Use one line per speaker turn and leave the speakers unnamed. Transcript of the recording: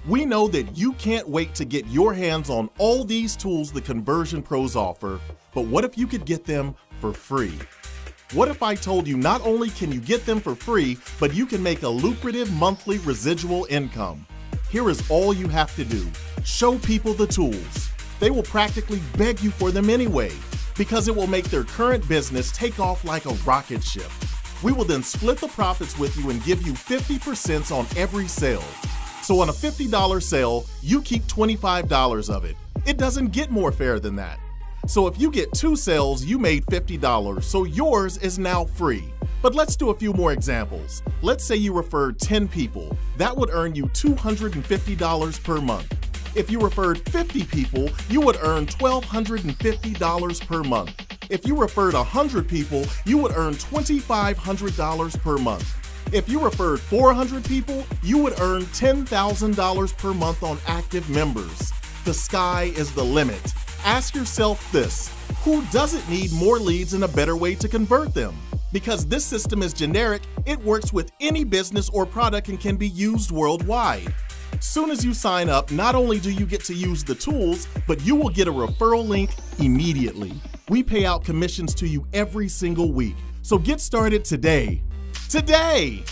We know that you can't wait to get your hands on all these tools the conversion pros offer, but what if you could get them for free? What if I told you not only can you get them for free, but you can make a lucrative monthly residual income? Here is all you have to do. Show people the tools. They will practically beg you for them anyway, because it will make their current business take off like a rocket ship. We will then split the profits with you and give you 50% on every sale. So on a $50 sale, you keep $25 of it. It doesn't get more fair than that. So if you get 2 sales, you made $50, so yours is now free. But let's do a few more examples. Let's say you referred 10 people. That would earn you $250 per month. If you referred 50 people, you would earn $1,250 per month. If you referred 100 people, you would earn $2,500 per month. If you referred 400 people, you would earn $10,000 per month on active members. The sky is the limit. Ask yourself this: who doesn't need more leads and a better way to convert them? Because this system is generic, it works with any business or product and can be used worldwide. Soon as you sign up, not only do you get to use the tools, but you will get a referral link immediately. We pay out commissions to you every single week, so get started today. Today!